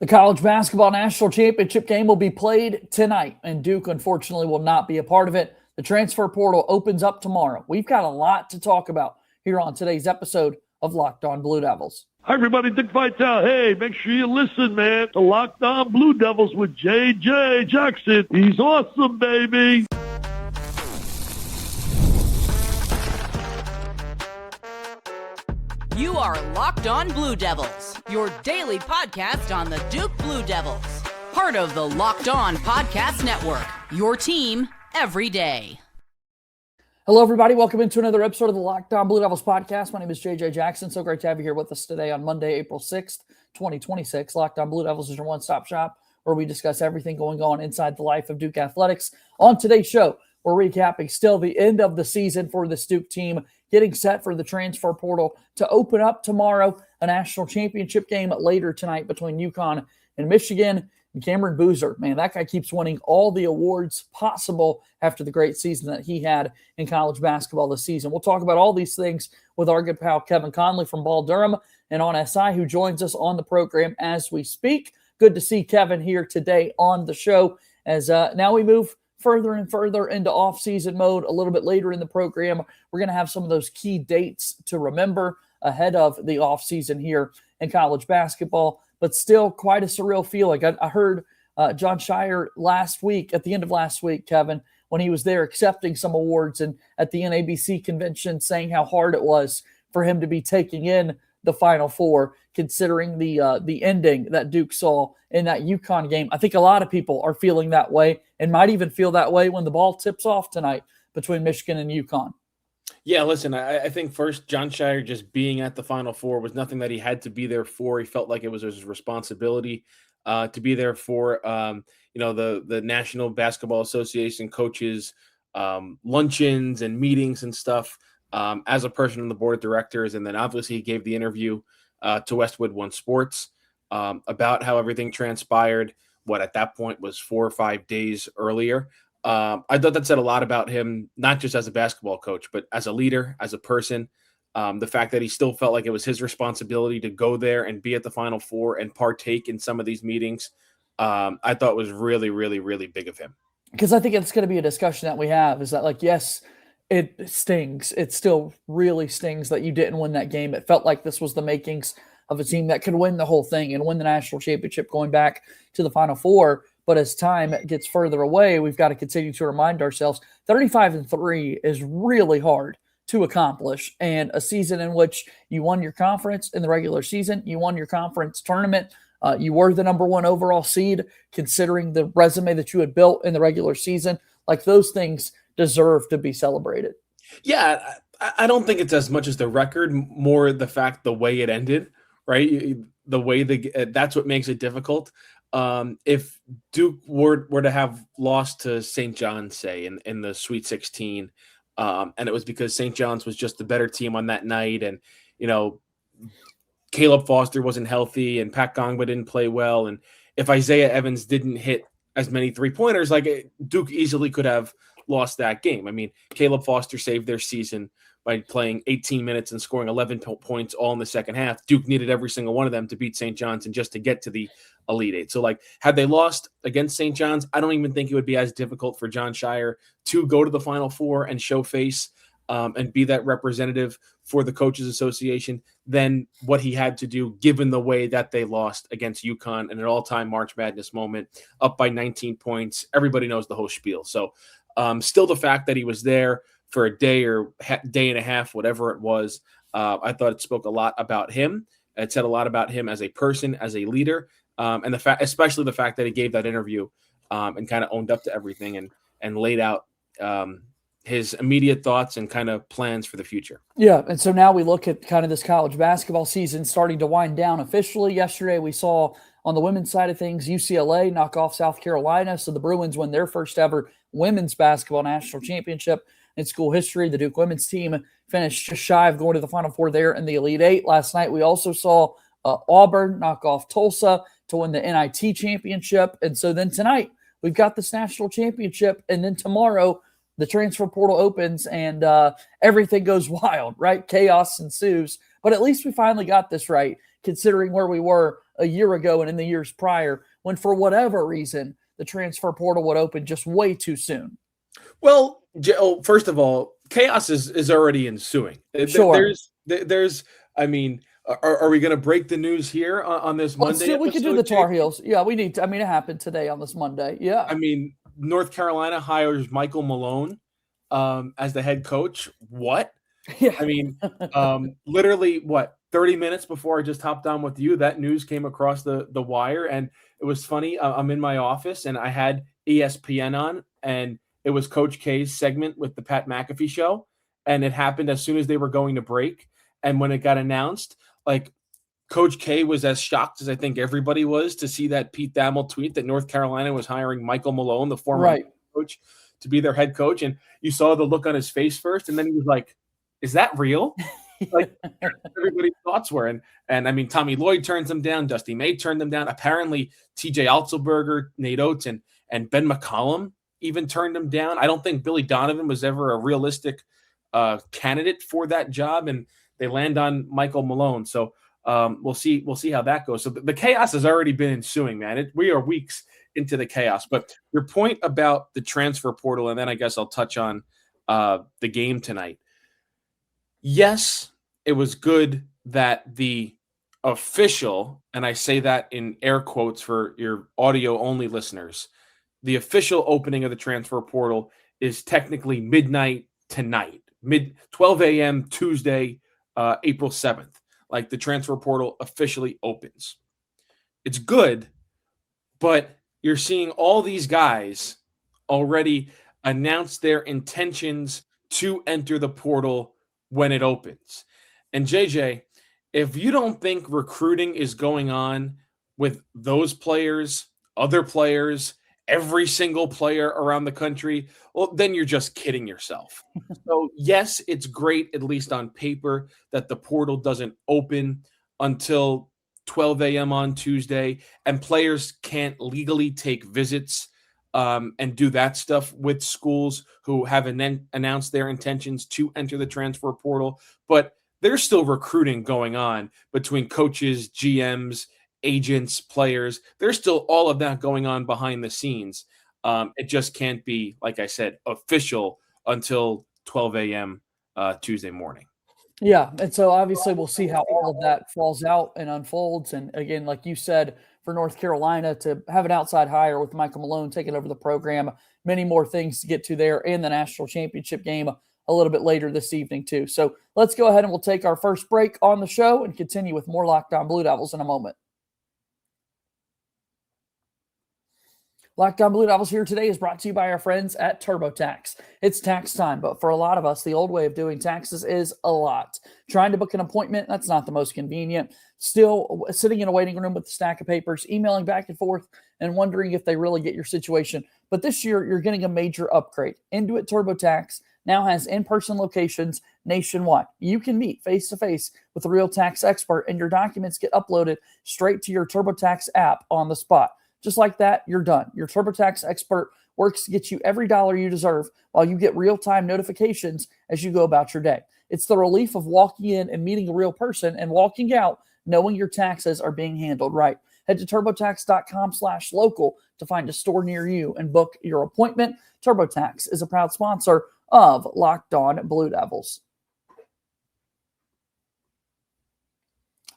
The college basketball national championship game will be played tonight, and Duke, unfortunately, will not be a part of it. The transfer portal opens up tomorrow. We've got a lot to talk about here on today's episode of Locked On Blue Devils. Hi, everybody. Dick Vitale. Hey, make sure you listen, man. The Locked On Blue Devils with J.J. Jackson. He's awesome, baby. You are Locked On Blue Devils, your daily podcast on the Duke Blue Devils. Part of the Locked On Podcast Network, your team every day. Hello, everybody. Welcome into another episode of the Locked On Blue Devils podcast. My name is J.J. Jackson. So great to have you here with us today on Monday, April 6th, 2026. Locked On Blue Devils is your one-stop shop where we discuss everything going on inside the life of Duke athletics. On today's show, we're recapping still the end of the season for this Duke team, getting set for the transfer portal to open up tomorrow, a national championship game later tonight between UConn and Michigan. And Cameron Boozer, man, that guy keeps winning all the awards possible after the great season that he had in college basketball this season. We'll talk about all these things with our good pal Kevin Connelly from Ball Durham and on SI, who joins us on the program as we speak. Good to see Kevin here today on the show as now we move further and further into off-season mode. A little bit later in the program, we're going to have some of those key dates to remember ahead of the off-season here in college basketball, but still quite a surreal feeling. I heard Jon Scheyer last week, at the end of last week, Kevin, when he was there accepting some awards and at the NABC convention saying how hard it was for him to be taking in the Final Four, considering the ending that Duke saw in that UConn game. I think a lot of people are feeling that way and might even feel that way when the ball tips off tonight between Michigan and UConn. Yeah, listen, I think first, Jon Scheyer just being at the Final Four was nothing that he had to be there for. He felt like it was his responsibility to be there for, the National Basketball Association coaches, luncheons and meetings and stuff. As a person on the board of directors, and then obviously he gave the interview to Westwood One Sports about how everything transpired, what at that point was 4 or 5 days earlier. I thought that said a lot about him, not just as a basketball coach, but as a leader, as a person. The fact that he still felt like it was his responsibility to go there and be at the Final Four and partake in some of these meetings, I thought was really, really, really big of him. Because I think it's going to be a discussion that we have is that, like, yes, it stings. It still really stings that you didn't win that game. It felt like this was the makings of a team that could win the whole thing and win the national championship going back to the Final Four. But as time gets further away, we've got to continue to remind ourselves 35-3 is really hard to accomplish. And a season in which you won your conference in the regular season, you won your conference tournament, you were the number one overall seed, considering the resume that you had built in the regular season, like those things deserve to be celebrated. Yeah, I don't think it's as much as the record, more the fact the way it ended, right? The way that's what makes it difficult. If Duke were to have lost to St. John's, say, in the Sweet 16, and it was because St. John's was just the better team on that night, and, Caleb Foster wasn't healthy, and Pat Ngongba didn't play well, and if Isaiah Evans didn't hit as many three-pointers, like Duke easily could have lost that game. I mean, Caleb Foster saved their season by playing 18 minutes and scoring 11 points all in the second half. Duke needed every single one of them to beat St. John's and just to get to the Elite Eight. So, like, had they lost against St. John's, I don't even think it would be as difficult for Jon Scheyer to go to the Final Four and show face and be that representative for the Coaches Association than what he had to do, given the way that they lost against UConn in an all-time March Madness moment, up by 19 points. Everybody knows the whole spiel. So, still the fact that he was there for a day or day and a half, whatever it was, I thought it spoke a lot about him. It said a lot about him as a person, as a leader, and especially the fact that he gave that interview and kind of owned up to everything and laid out his immediate thoughts and kind of plans for the future. Yeah, and so now we look at kind of this college basketball season starting to wind down officially. Yesterday we saw on the women's side of things, UCLA knock off South Carolina, so the Bruins win their first ever women's basketball national championship in school history. The Duke women's team finished just shy of going to the Final Four there in the Elite Eight. Last night we also saw Auburn knock off Tulsa to win the NIT championship. And so then tonight we've got this national championship, and then tomorrow the transfer portal opens and everything goes wild, right? Chaos ensues. But at least we finally got this right, considering where we were a year ago and in the years prior when, for whatever reason, the transfer portal would open just way too soon. Well, first of all, chaos is already ensuing. Sure. I mean, are we going to break the news here on this Monday? We could do the Tar Heels. Yeah, we need to. I mean, it happened today on this Monday. Yeah. I mean, North Carolina hires Michael Malone as the head coach. What? Yeah. I mean, literally, 30 minutes before I just hopped on with you, that news came across the wire, and it was funny. I'm in my office, and I had ESPN on, and it was Coach K's segment with the Pat McAfee show, and it happened as soon as they were going to break. And when it got announced, like, Coach K was as shocked as I think everybody was to see that Pete Thamel tweet that North Carolina was hiring Michael Malone, the former coach, to be their head coach. And you saw the look on his face first, and then he was like, "Is that real?" Like, everybody's thoughts were. And I mean, Tommy Lloyd turns them down. Dusty May turned them down. Apparently, TJ Otzelberger, Nate Oates, and Ben McCollum even turned them down. I don't think Billy Donovan was ever a realistic candidate for that job, and they land on Michael Malone. So we'll see how that goes. So the chaos has already been ensuing, man. We are weeks into the chaos. But your point about the transfer portal, and then I guess I'll touch on the game tonight. Yes, it was good that the official, and I say that in air quotes for your audio only listeners, the official opening of the transfer portal is technically midnight tonight, 12 a.m. Tuesday, April 7th. Like, the transfer portal officially opens. It's good, but you're seeing all these guys already announce their intentions to enter the portal when it opens. And JJ, if you don't think recruiting is going on with those players, other players, every single player around the country, well, then you're just kidding yourself. So yes, it's great, at least on paper, that the portal doesn't open until 12 a.m. on Tuesday, and players can't legally take visits and do that stuff with schools who have announced their intentions to enter the transfer portal. But there's still recruiting going on between coaches, GMs, agents, players. There's still all of that going on behind the scenes. It just can't be, like I said, official until 12 a.m. Tuesday morning. Yeah, and so obviously we'll see how all of that falls out and unfolds. And again, like you said, for North Carolina to have an outside hire with Michael Malone taking over the program, many more things to get to there, and the national championship game a little bit later this evening too. So let's go ahead and we'll take our first break on the show and continue with more Locked On Blue Devils in a moment. Locked On Blue Devils here today is brought to you by our friends at TurboTax. It's tax time, but for a lot of us, the old way of doing taxes is a lot. Trying to book an appointment, that's not the most convenient. Still sitting in a waiting room with a stack of papers, emailing back and forth, and wondering if they really get your situation. But this year, you're getting a major upgrade. Intuit TurboTax now has in-person locations nationwide. You can meet face-to-face with a real tax expert, and your documents get uploaded straight to your TurboTax app on the spot. Just like that, you're done. Your TurboTax expert works to get you every dollar you deserve while you get real-time notifications as you go about your day. It's the relief of walking in and meeting a real person and walking out knowing your taxes are being handled right. Head to TurboTax.com/local to find a store near you and book your appointment. TurboTax is a proud sponsor of Locked On Blue Devils.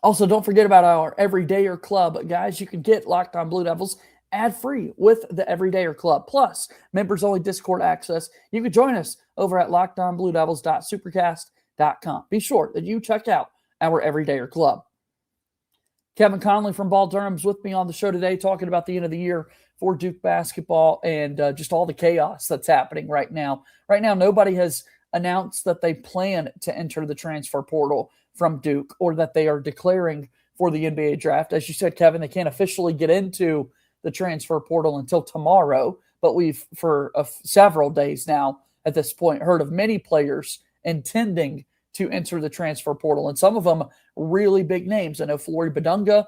Also, don't forget about our Everydayer Club. Guys, you can get Locked On Blue Devils ad-free with the Everydayer Club. Plus, members-only Discord access. You can join us over at lockedonbluedevils.supercast.com. Be sure that you check out our Everydayer Club. Kevin Connelly from Ball Durham is with me on the show today talking about the end of the year for Duke basketball and just all the chaos that's happening right now. Right now, nobody has announced that they plan to enter the transfer portal from Duke or that they are declaring for the NBA draft. As you said, Kevin, they can't officially get into the transfer portal until tomorrow, but we've for several days now at this point heard of many players intending to enter the transfer portal, and some of them really big names. I know Flory Bidunga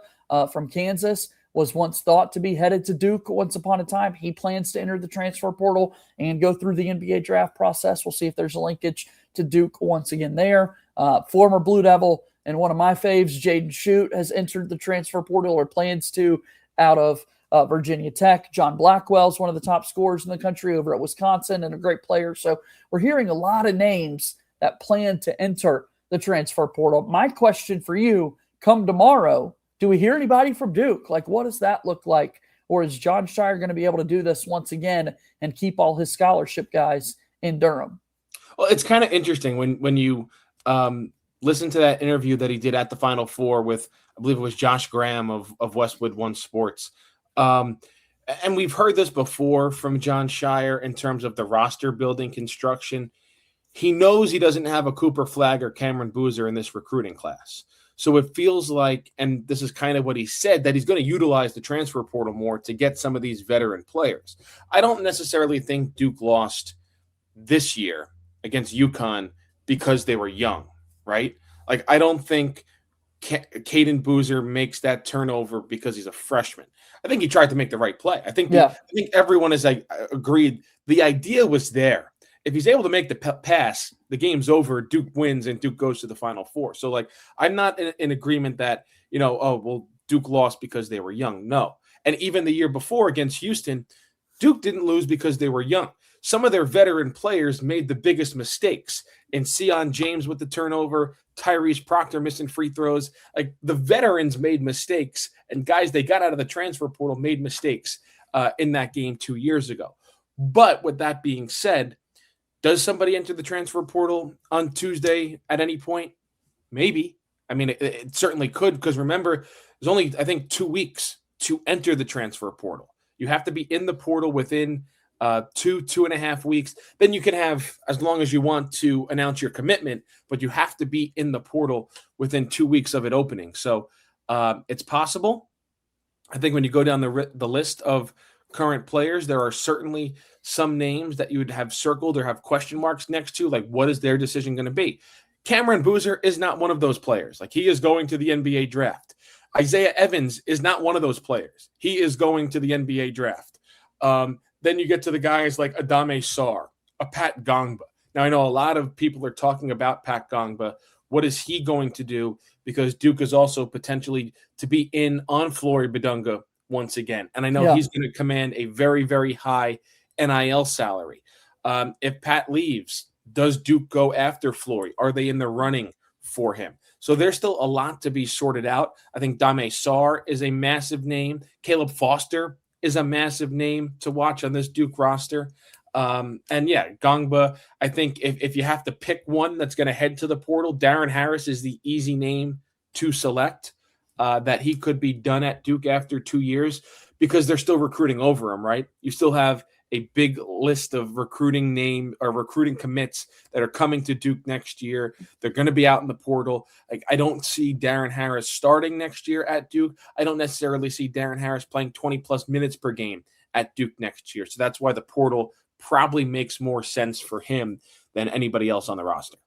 from Kansas was once thought to be headed to Duke once upon a time. He plans to enter the transfer portal and go through the NBA draft process. We'll see if there's a linkage to Duke once again there. Former Blue Devil And one of my faves, Jaden Schutt, has entered the transfer portal or plans to, out of Virginia Tech. John Blackwell is one of the top scorers in the country over at Wisconsin and a great player. So we're hearing a lot of names that plan to enter the transfer portal. My question for you, come tomorrow, do we hear anybody from Duke? Like, what does that look like? Or is Jon Scheyer going to be able to do this once again and keep all his scholarship guys in Durham? Well, it's kind of interesting when you listen to that interview that he did at the Final Four with, I believe it was Josh Graham of Westwood One Sports. And we've heard this before from Jon Scheyer in terms of the roster building construction. He knows he doesn't have a Cooper Flagg or Cameron Boozer in this recruiting class. So it feels like, and this is kind of what he said, that he's going to utilize the transfer portal more to get some of these veteran players. I don't necessarily think Duke lost this year against UConn because they were young, right? Like, I don't think Caden Boozer makes that turnover because he's a freshman. I think he tried to make the right play. I think everyone is agreed the idea was there. If he's able to make the pass, the game's over, Duke wins, and Duke goes to the Final Four. So, like, I'm not in agreement that, Duke lost because they were young. No. And even the year before against Houston, Duke didn't lose because they were young. Some of their veteran players made the biggest mistakes. And Sion James with the turnover, Tyrese Proctor missing free throws. Like, the veterans made mistakes, and guys they got out of the transfer portal made mistakes in that game 2 years ago. But with that being said, does somebody enter the transfer portal on Tuesday at any point? Maybe. I mean, it certainly could, because remember, there's only, I think, 2 weeks to enter the transfer portal. You have to be in the portal within 2.5 weeks. Then you can have as long as you want to announce your commitment, but you have to be in the portal within 2 weeks of it opening. So it's possible. I think when you go down the list of current players, there are certainly some names that you would have circled or have question marks next to, like, what is their decision going to be? Cameron Boozer is not one of those players. Like, he is going to the NBA draft. Isaiah Evans is not one of those players. He is going to the NBA draft. Then you get to the guys like Adama Sarr, a Pat Ngongba. Now, I know a lot of people are talking about Pat Ngongba. What is he going to do? Because Duke is also potentially to be in on Flory Bidunga once again. And I know he's going to command a very, very high NIL salary. If Pat leaves, does Duke go after Flory? Are they in the running for him? So there's still a lot to be sorted out. I think Adama Sarr is a massive name. Caleb Foster is a massive name to watch on this Duke roster. Ngongba, I think if you have to pick one that's going to head to the portal, Darren Harris is the easy name to select. That he could be done at Duke after 2 years, because they're still recruiting over him, right? You still have a big list of recruiting commits that are coming to Duke next year. They're going to be out in the portal. Like, I don't see Darren Harris starting next year at Duke. I don't necessarily see Darren Harris playing 20-plus minutes per game at Duke next year. So that's why the portal probably makes more sense for him than anybody else on the roster.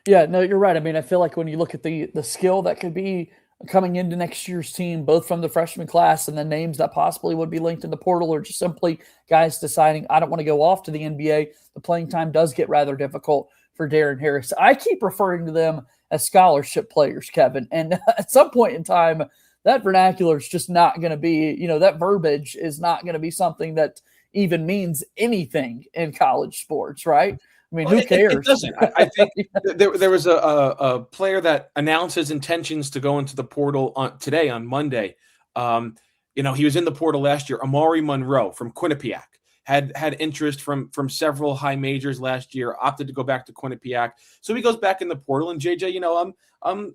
Yeah, no, you're right. I mean, I feel like when you look at the skill that could be coming into next year's team, both from the freshman class and the names that possibly would be linked in the portal, or just simply guys deciding, I don't want to go off to the NBA, the playing time does get rather difficult for Darren Harris. I keep referring to them as scholarship players, Kevin. And at some point in time, that vernacular is just not going to be, that verbiage is not going to be something that even means anything in college sports, right? I mean, who cares? It doesn't. I think there was a player that announced his intentions to go into the portal today on Monday. He was in the portal last year. Amari Monroe from Quinnipiac had interest from several high majors last year, opted to go back to Quinnipiac. So he goes back in the portal, and JJ, I'm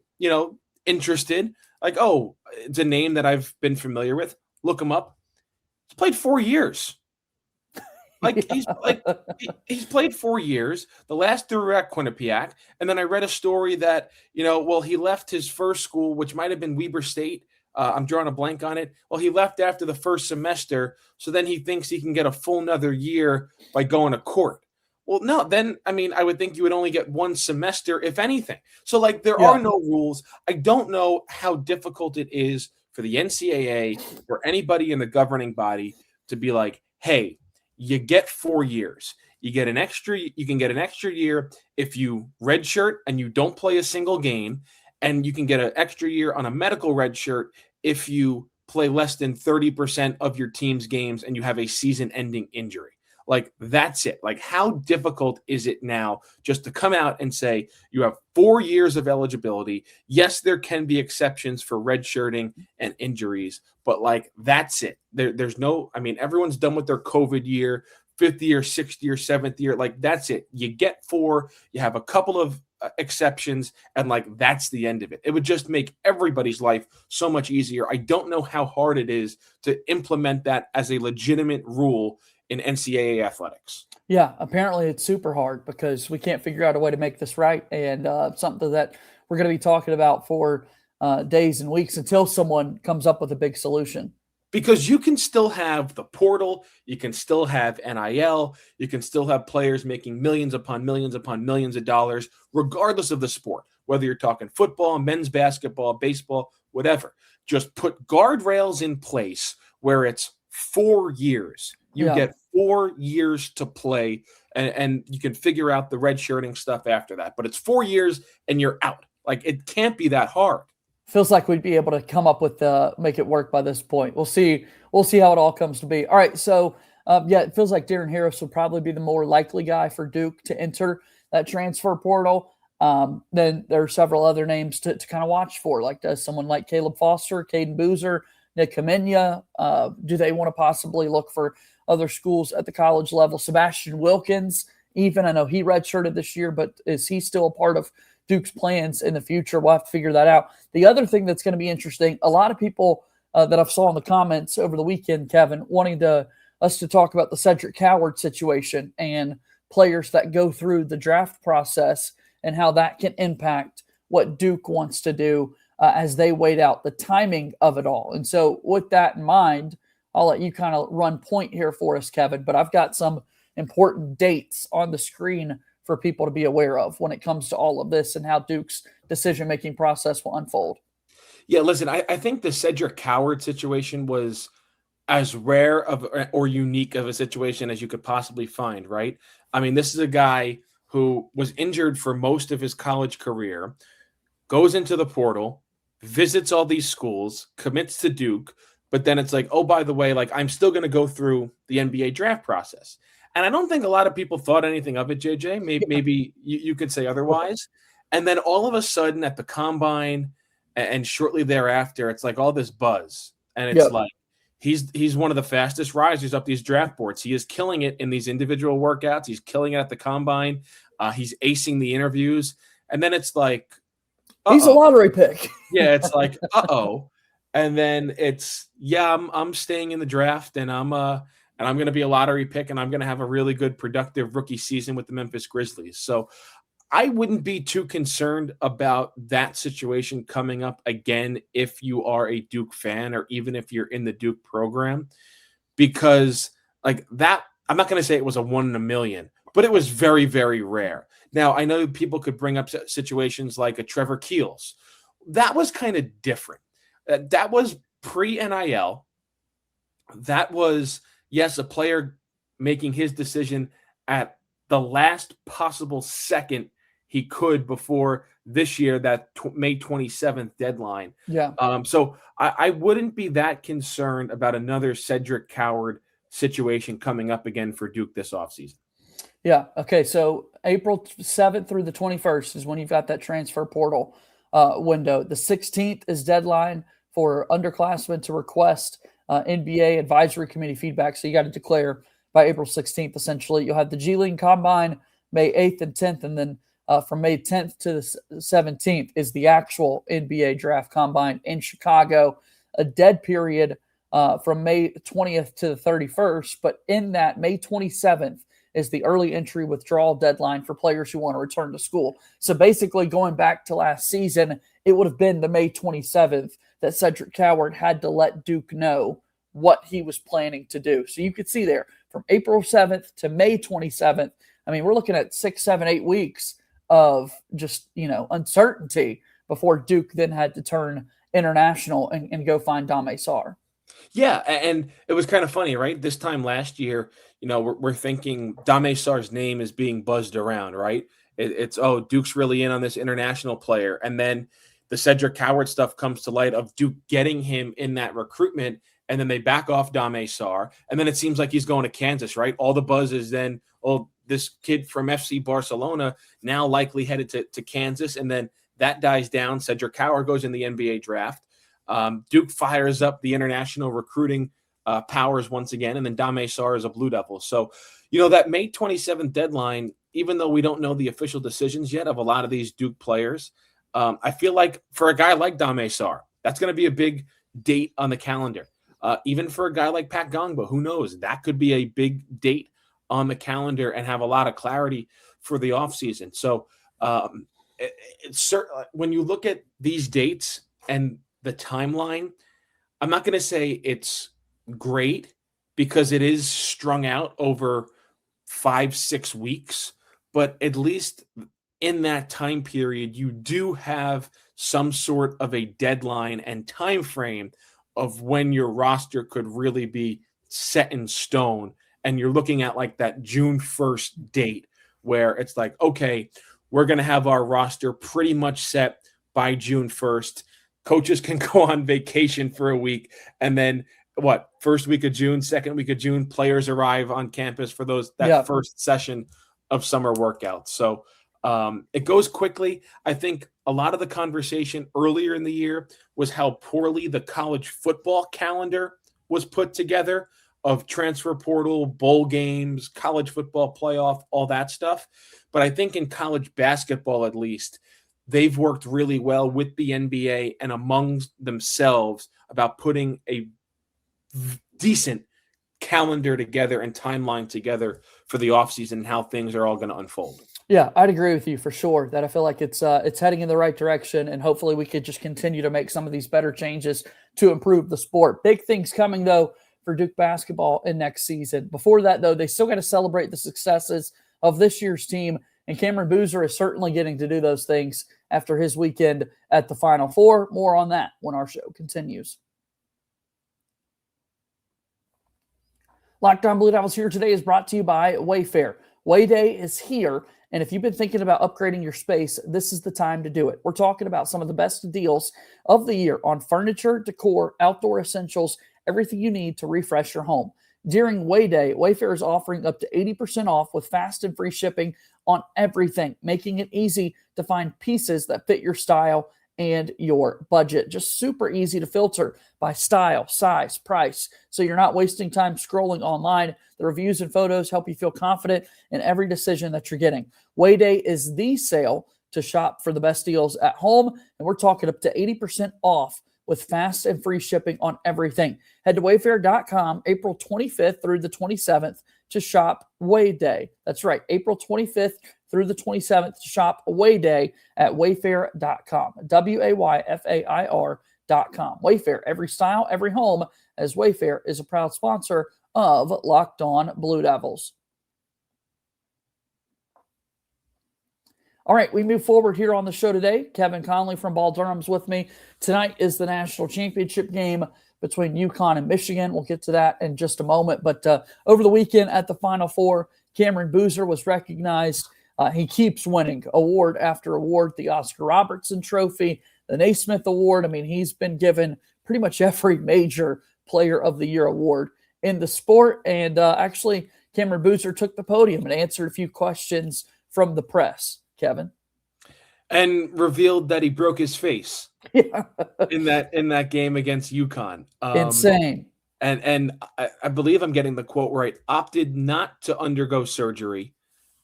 interested. Like, oh, it's a name that I've been familiar with. Look him up. He's played 4 years. He's played 4 years. The last 3 were at Quinnipiac. And then I read a story that, he left his first school, which might have been Weber State. I'm drawing a blank on it. Well, he left after the first semester. So then he thinks he can get a full another year by going to court. Well, no, then, I would think you would only get 1 semester, if anything. So, there are no rules. I don't know how difficult it is for the NCAA or anybody in the governing body to be like, hey, you get 4 years. You can get an extra year if you redshirt and you don't play a single game. and you can get an extra year on a medical red shirt if you play less than 30% of your team's games and you have a season-ending injury. Like, that's it. Like, how difficult is it now just to come out and say you have 4 years of eligibility? Yes, there can be exceptions for redshirting and injuries, but like, that's it. There's no, I mean, everyone's done with their COVID year, 5th year, 6th year, 7th year. Like, that's it. You get 4, you have a couple of exceptions, and like, that's the end of it. It would just make everybody's life so much easier. I don't know how hard it is to implement that as a legitimate rule in NCAA athletics. Yeah, apparently it's super hard because we can't figure out a way to make this right, and something that we're going to be talking about for days and weeks until someone comes up with a big solution. Because you can still have the portal, you can still have NIL, you can still have players making millions upon millions of dollars, regardless of the sport, whether you're talking football, men's basketball, baseball, whatever. Just put guardrails in place where it's 4 years. You get 4 years to play, and you can figure out the red shirting stuff after that. But it's 4 years and you're out. Like, it can't be that hard. Feels like we'd be able to come up with make it work by this point. We'll see. We'll see how it all comes to be. All right. So it feels like Darren Harris will probably be the more likely guy for Duke to enter that transfer portal. Then there are several other names to kind of watch for, like does someone like Caleb Foster, Caden Boozer, Nick Kamenya. Do they want to possibly look for other schools at the college level? Sebastian Wilkins, even, I know he redshirted this year, but is he still a part of Duke's plans in the future? We'll have to figure that out. The other thing that's going to be interesting, a lot of people that I've saw in the comments over the weekend, Kevin, wanting us to talk about the Cedric Coward situation and players that go through the draft process and how that can impact what Duke wants to do as they wait out the timing of it all. And so with that in mind, I'll let you kind of run point here for us, Kevin, but I've got some important dates on the screen for people to be aware of when it comes to all of this and how Duke's decision-making process will unfold. Yeah, listen, I think the Cedric Coward situation was as rare of or unique of a situation as you could possibly find, right? I mean, this is a guy who was injured for most of his college career, goes into the portal, visits all these schools, commits to Duke, but then it's like, oh, by the way, like, I'm still going to go through the NBA draft process. And I don't think a lot of people thought anything of it, JJ. Maybe you could say otherwise. And then all of a sudden at the combine and shortly thereafter, it's like all this buzz. And it's like, he's one of the fastest risers up these draft boards. He is killing it in these individual workouts. He's killing it at the combine. He's acing the interviews. And then it's like, he's a lottery pick. Yeah, it's like, uh-oh. And then it's, I'm staying in the draft, and I'm going to be a lottery pick, and I'm going to have a really good, productive rookie season with the Memphis Grizzlies. So I wouldn't be too concerned about that situation coming up again if you are a Duke fan or even if you're in the Duke program, because like that, I'm not going to say it was a 1 in a million, but it was very, very rare. Now, I know people could bring up situations like a Trevor Keels. That was kind of different. That was pre-NIL. That was, yes, a player making his decision at the last possible second he could before this year, that May 27th deadline. Yeah. So I wouldn't be that concerned about another Cedric Coward situation coming up again for Duke this offseason. Yeah. Okay. So April 7th through the 21st is when you've got that transfer portal window. The 16th is deadline for underclassmen to request NBA advisory committee feedback. So you got to declare by April 16th, essentially. You'll have the G League Combine May 8th and 10th, and then from May 10th to the 17th is the actual NBA Draft Combine in Chicago. A dead period from May 20th to the 31st, but in that May 27th is the early entry withdrawal deadline for players who want to return to school. So basically going back to last season, it would have been the May 27th that Cedric Coward had to let Duke know what he was planning to do. So you could see there from April 7th to May 27th. I mean, we're looking at 6, 7, 8 weeks of just, uncertainty before Duke then had to turn international and go find Dame Sarr. Yeah, and it was kind of funny, right? This time last year, we're thinking Dame Sarr's name is being buzzed around, right? It's Duke's really in on this international player. And then the Cedric Howard stuff comes to light of Duke getting him in that recruitment, and then they back off Dame Sarr, and then it seems like he's going to Kansas, right? All the buzz is then, oh, this kid from FC Barcelona now likely headed to Kansas, and then that dies down. Cedric Howard goes in the NBA draft. Duke fires up the international recruiting powers once again, and then Dame Sarr is a Blue Devil. So, that May 27th deadline, even though we don't know the official decisions yet of a lot of these Duke players, I feel like for a guy like Dame Sarr, that's going to be a big date on the calendar. Even for a guy like Pat Ngongba, who knows? That could be a big date on the calendar and have a lot of clarity for the offseason. So it's when you look at these dates and the timeline, I'm not going to say it's great because it is strung out over 5-6 weeks, but at least in that time period, you do have some sort of a deadline and time frame of when your roster could really be set in stone. And you're looking at like that June 1st date where it's like, okay, we're going to have our roster pretty much set by June 1st. Coaches can go on vacation for a week. And then first week of June, second week of June, players arrive on campus for that first session of summer workouts. So it goes quickly. I think a lot of the conversation earlier in the year was how poorly the college football calendar was put together of transfer portal, bowl games, college football playoff, all that stuff. But I think in college basketball, at least, they've worked really well with the NBA and among themselves about putting a decent calendar together and timeline together for the offseason and how things are all going to unfold. Yeah, I'd agree with you for sure that I feel like it's heading in the right direction, and hopefully we could just continue to make some of these better changes to improve the sport. Big things coming, though, for Duke basketball in next season. Before that, though, they still got to celebrate the successes of this year's team, and Cameron Boozer is certainly getting to do those things after his weekend at the Final Four. More on that when our show continues. Locked On Blue Devils here today is brought to you by Wayfair. Wayday is here, and if you've been thinking about upgrading your space, this is the time to do it. We're talking about some of the best deals of the year on furniture, decor, outdoor essentials, everything you need to refresh your home. During Wayday, Wayfair is offering up to 80% off with fast and free shipping on everything, making it easy to find pieces that fit your style and your budget. Just super easy to filter by style, size, price, so you're not wasting time scrolling online. The reviews and photos help you feel confident in every decision that you're getting. Wayday is the sale to shop for the best deals at home, and we're talking up to 80% off with fast and free shipping on everything. Head to wayfair.com April 25th through the 27th to shop Wayday. That's right, April 25th through the 27th to shop Wayday at wayfair.com. Wayfair.com. Wayfair, every style, every home, as Wayfair is a proud sponsor of Locked On Blue Devils. All right, we move forward here on the show today. Kevin Connelly from Ball Durham's with me. Tonight is the national championship game between UConn and Michigan. We'll get to that in just a moment. But over the weekend at the Final Four, Cameron Boozer was recognized. He keeps winning award after award, the Oscar Robertson Trophy, the Naismith Award. I mean, he's been given pretty much every major Player of the Year award in the sport. And actually, Cameron Boozer took the podium and answered a few questions from the press. Kevin, and revealed that he broke his face in that game against UConn. Insane. And I believe I'm getting the quote right. Opted not to undergo surgery,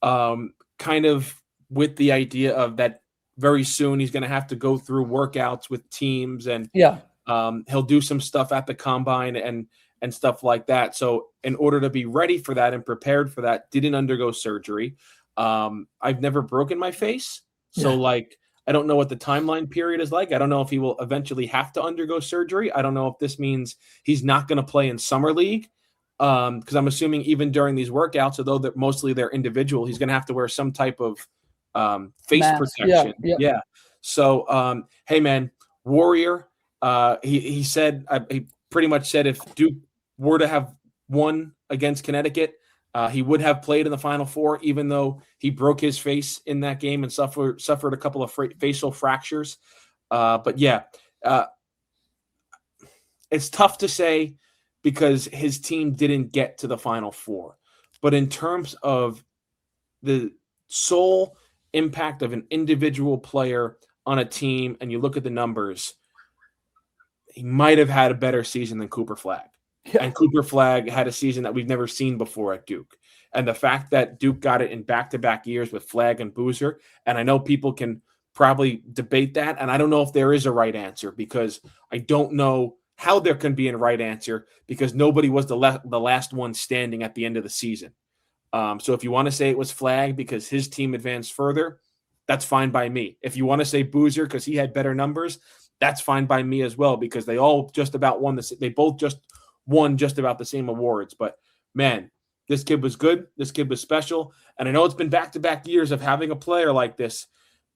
kind of with the idea of that very soon he's going to have to go through workouts with teams, and he'll do some stuff at the combine and stuff like that. So in order to be ready for that and prepared for that, didn't undergo surgery. I've never broken my face. So I don't know what the timeline period is like. I don't know if he will eventually have to undergo surgery. I don't know if this means he's not going to play in summer league. Because I'm assuming even during these workouts, although they're individual, he's going to have to wear some type of face mask protection. Yeah. So, hey man, Warrior, he said, he pretty much said if Duke were to have won against Connecticut, he would have played in the Final Four, even though he broke his face in that game and suffered a couple of facial fractures. But yeah, it's tough to say because his team didn't get to the Final Four. But in terms of the sole impact of an individual player on a team, and you look at the numbers, he might have had a better season than Cooper Flagg. Yeah. And Cooper Flagg had a season that we've never seen before at Duke. And the fact that Duke got it in back-to-back years with Flagg and Boozer, and I know people can probably debate that, and I don't know if there is a right answer because I don't know how there can be a right answer because nobody was the last one standing at the end of the season. So if you want to say it was Flagg because his team advanced further, that's fine by me. If you want to say Boozer because he had better numbers, that's fine by me as well because they all just about won this. They both just won just about the same awards. But man, this kid was good. This kid was special. And I know it's been back-to-back years of having a player like this,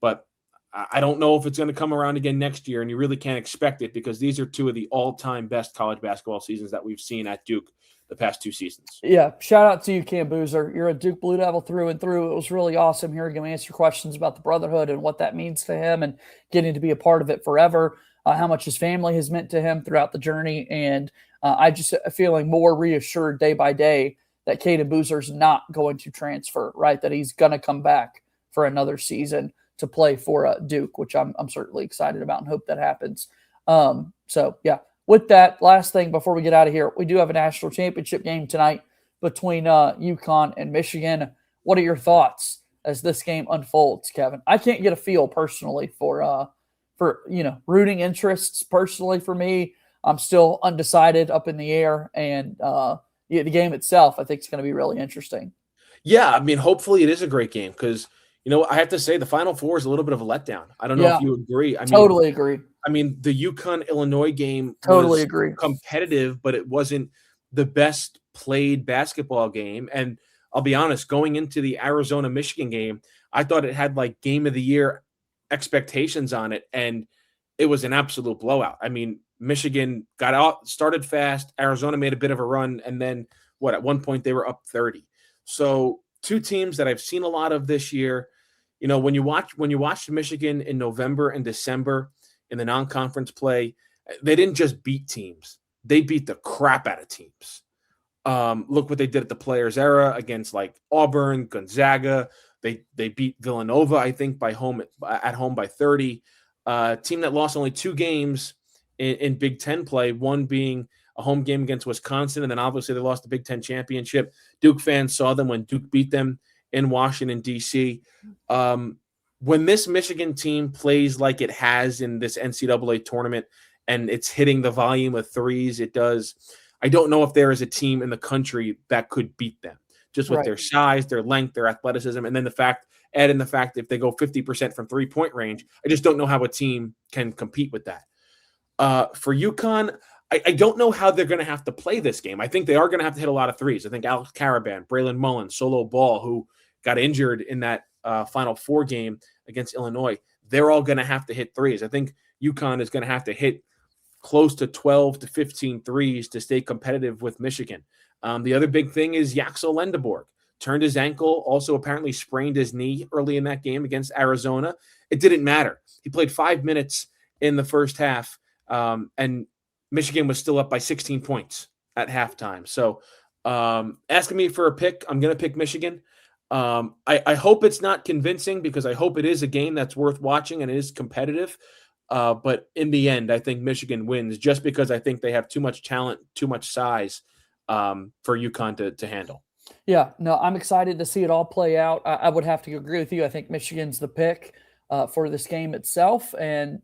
but I don't know if it's going to come around again next year, and you really can't expect it because these are two of the all-time best college basketball seasons that we've seen at Duke the past 2 seasons. Yeah, shout out to you, Cam Boozer. You're a Duke Blue Devil through and through. It was really awesome hearing him answer questions about the brotherhood and what that means to him and getting to be a part of it forever, how much his family has meant to him throughout the journey. And I just feeling more reassured day by day that Caden Boozer's not going to transfer, right? That he's going to come back for another season to play for Duke, which I'm certainly excited about and hope that happens. So, yeah. With that, last thing before we get out of here, we do have a national championship game tonight between UConn and Michigan. What are your thoughts as this game unfolds, Kevin? I can't get a feel personally for rooting interests. Personally, for me, I'm still undecided, up in the air, and the game itself, I think, is going to be really interesting. Yeah, I mean, hopefully it is a great game because I have to say the Final Four is a little bit of a letdown. I don't know if you agree. Totally agree. I mean, the UConn-Illinois game totally was agree. Competitive, but it wasn't the best played basketball game. And I'll be honest, going into the Arizona-Michigan game, I thought it had like game of the year expectations on it, and it was an absolute blowout. I mean, Michigan got out, started fast. Arizona made a bit of a run, and then at one point they were up 30. So two teams that I've seen a lot of this year. When you watch Michigan in November and December in the non-conference play, they didn't just beat teams. They beat the crap out of teams. Look what they did at the Players Era against like Auburn, Gonzaga. They beat Villanova, I think, at home by 30. Team that lost only 2 games in Big Ten play, one being a home game against Wisconsin, and then obviously they lost the Big Ten championship. Duke fans saw them when Duke beat them in Washington, D.C. When this Michigan team plays like it has in this NCAA tournament and it's hitting the volume of threes it does, I don't know if there is a team in the country that could beat them just with their size, their length, their athleticism, and then add in the fact if they go 50% from three-point range, I just don't know how a team can compete with that. For UConn, I don't know how they're going to have to play this game. I think they are going to have to hit a lot of threes. I think Alex Caravan, Braylon Mullen, Solo Ball, who got injured in that Final Four game against Illinois, they're all going to have to hit threes. I think UConn is going to have to hit close to 12 to 15 threes to stay competitive with Michigan. The other big thing is Yaxel Lendeborg. Turned his ankle, also apparently sprained his knee early in that game against Arizona. It didn't matter. He played 5 minutes in the first half, and Michigan was still up by 16 points at halftime. So asking me for a pick, I'm going to pick Michigan. I hope it's not convincing because I hope it is a game that's worth watching and it is competitive. But in the end, I think Michigan wins just because I think they have too much talent, too much size for UConn to handle. Yeah, no, I'm excited to see it all play out. I would have to agree with you. I think Michigan's the pick for this game itself. And,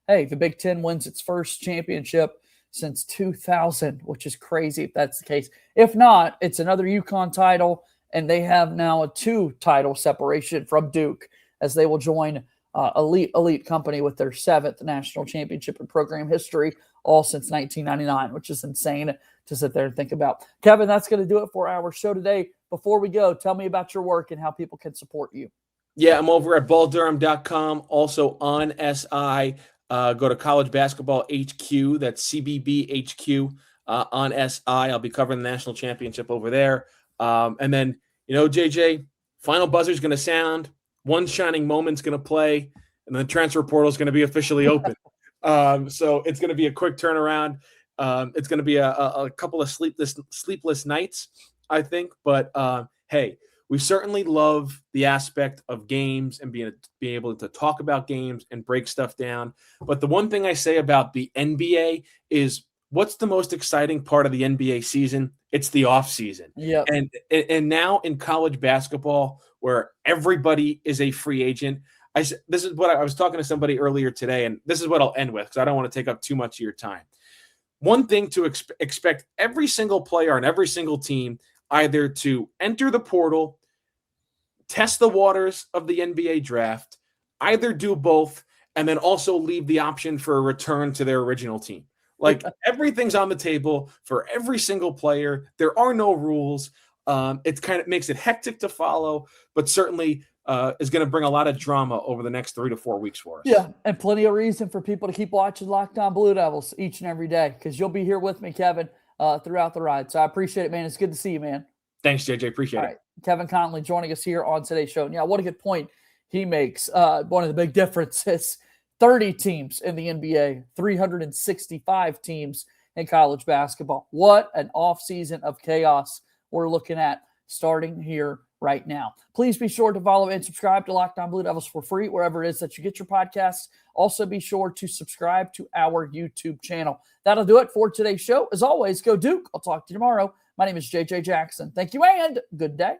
hey, the Big Ten wins its first championship since 2000, which is crazy if that's the case. If not, it's another UConn title, and they have now a 2-title separation from Duke as they will join elite company with their 7th national championship in program history, all since 1999, which is insane to sit there and think about. Kevin, that's going to do it for our show today. Before we go, tell me about your work and how people can support you. Yeah, I'm over at balldurham.com, also on SI. Go to College Basketball HQ, that's CBB HQ on SI. I'll be covering the national championship over there. And then, JJ, final buzzer's going to sound. One shining moment's going to play. and the transfer portal is going to be officially open. So it's going to be a quick turnaround. It's going to be a couple of sleepless nights, I think. But hey, we certainly love the aspect of games and being able to talk about games and break stuff down. But the one thing I say about the NBA is, what's the most exciting part of the NBA season? It's the offseason. Yep. And now in college basketball, where everybody is a free agent, this is what I was talking to somebody earlier today, and this is what I'll end with because I don't want to take up too much of your time. One thing to expect every single player on every single team either to enter the portal, test the waters of the NBA draft, either do both, and then also leave the option for a return to their original team. Like, everything's on the table for every single player. There are no rules. It kind of makes it hectic to follow, but certainly is going to bring a lot of drama over the next 3 to 4 weeks for us. Yeah, and plenty of reason for people to keep watching Locked On Blue Devils each and every day, because you'll be here with me, Kevin, throughout the ride. So I appreciate it, man. It's good to see you, man. Thanks, JJ. Appreciate it. Right. Kevin Connelly joining us here on today's show. And yeah, what a good point he makes. One of the big differences, 30 teams in the NBA, 365 teams in college basketball. What an offseason of chaos we're looking at starting here right now. Please be sure to follow and subscribe to Locked On Blue Devils for free wherever it is that you get your podcasts. Also, be sure to subscribe to our YouTube channel. That'll do it for today's show. As always, go Duke. I'll talk to you tomorrow. My name is JJ Jackson. Thank you and good day.